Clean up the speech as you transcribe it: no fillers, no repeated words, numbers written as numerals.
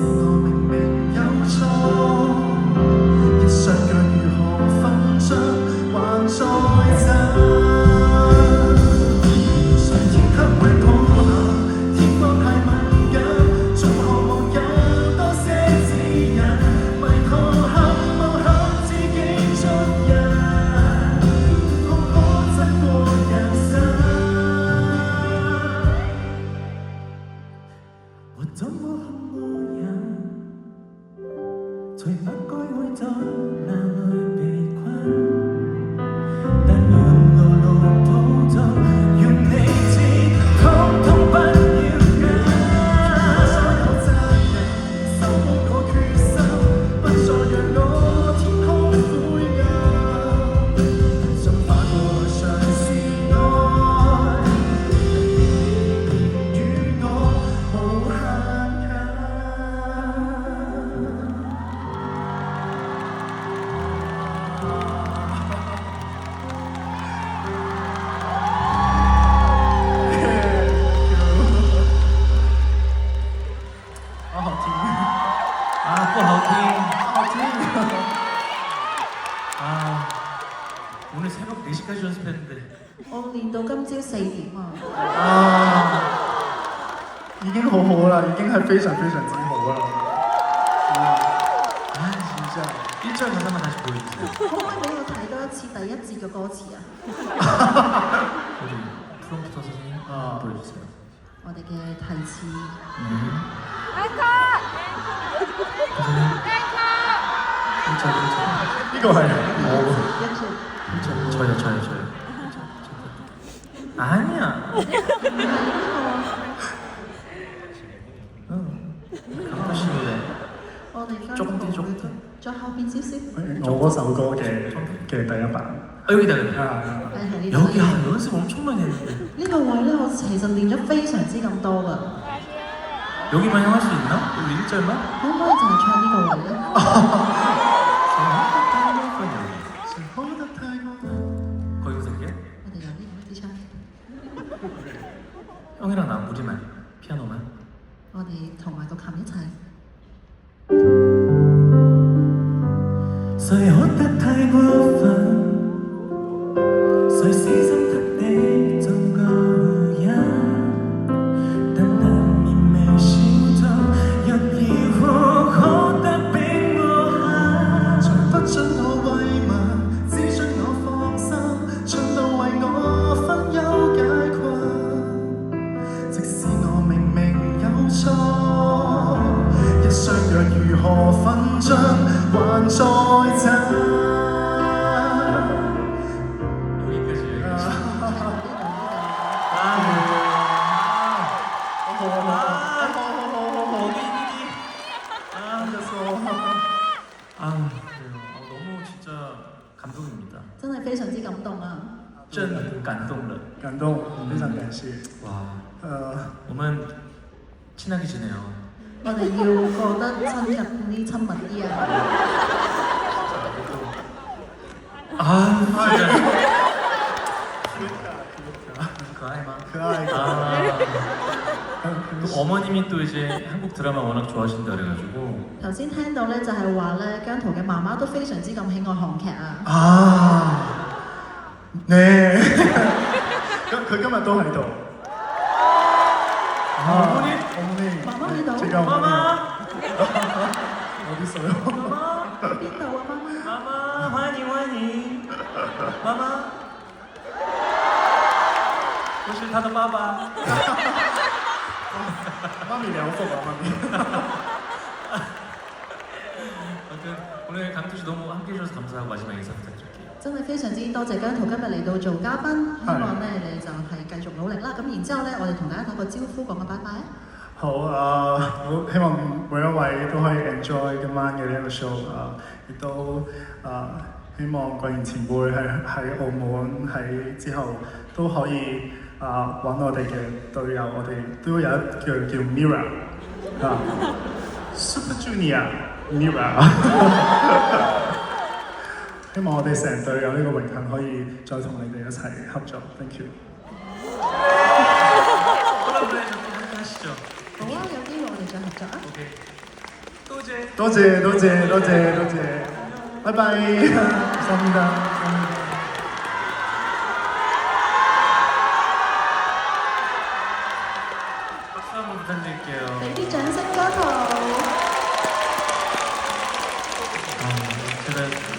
我明明有錯，一雙腳如何分出，還在走。常言刻會抱下，天光太敏感，總渴望有多些指引，迷途後望向自己昨日，可可走過人生。我怎麼恨愛人，才不該會在那裏被困，但願路路途途，願你知，通通不要緊。所有責任，修補我決心，不再讓我天空灰暗，想反過來嘗試愛，與我無限近。好好聽啊，不好聽。好聽 아, 오늘 새벽 4시까지 연습했는데 我練到今朝4點啊！已經好好啦，已經係非常非常之好啦。唉，진짜 1절 가사만 다시 보여주세요. 可唔可以俾我睇多一次第1節嘅歌詞啊？ 우리 프롬프터 선생님 보여주세요. 我哋嘅提詞。 呢個係저요. 아니야. 감독님이래. 我哋將 조금 뒤. 再後邊少少。我嗰首歌嘅第一版。 여기다. 係呢度。 여기 연습 엄청 많이 했는데. 呢個位咧，我其實練咗非常之咁多㗎。 여기만 형 할 수 있나? 여기 1절만? 可唔可以就係唱呢個位咧？ 거기서 할게요. 我哋由呢度開始唱。 형이랑 나 우리만 피아노만. 我哋同埋個琴一齊。 誰哭得太過分？誰死心塌地做個人？但難免微笑着，若要哭得比我狠，從不准我慰問，只准我放心，唱到為我分憂解困。即使我明明有錯，一雙腳如何分進，還在走。 너무 진짜 감동입니다. 真係非常之感動啊！ 真感動了. 感動，非常感謝。 와, 我們 친하게 지내요. 我哋要過得親密啲、親密啲啊！ 아, 진짜. 그아이만. 또 어머님이 또 이제 한국 드라마 워낙 좋아하신다 그래가지고. 頭先聽到咧就係話咧姜濤嘅媽媽都非常之咁喜愛韓劇啊！ 네. 佢今日都喺度。 어머니? 어머니. 마마喺度？ 제가 어머니. 마마! 어디 있어요? 마마! 邊度啊，媽媽？ 마마, 환희. 마마. 도실 타도 빠바. 마미 려고 마미. 아무튼 오늘 강투 씨 너무 함께 해주셔서 감사하고 마지막 인사 부탁드릴게요. 真係非常之多謝姜濤今日嚟到做嘉賓，希望咧你就係繼續努力啦。咁然之後咧，我哋同大家打個招呼，講個拜拜啊！好我希望每一位都可以 enjoy 今晚嘅呢一個 show 亦都希望貴賢前輩喺澳門喺之後都可以揾我哋嘅隊友，我哋都有一個叫 Mirror Super Junior Mirror 希望我哋成隊有呢個榮幸可以再同你哋一齊合作 ，thank you。 콜라보레이션 또 함께 하시죠. 好啊，有機會我哋再合作啊！ 오케이. 노제. 바이바이. 감사합니다. 박수 한번 부탁드릴게요. 俾啲掌聲歌圖。 제가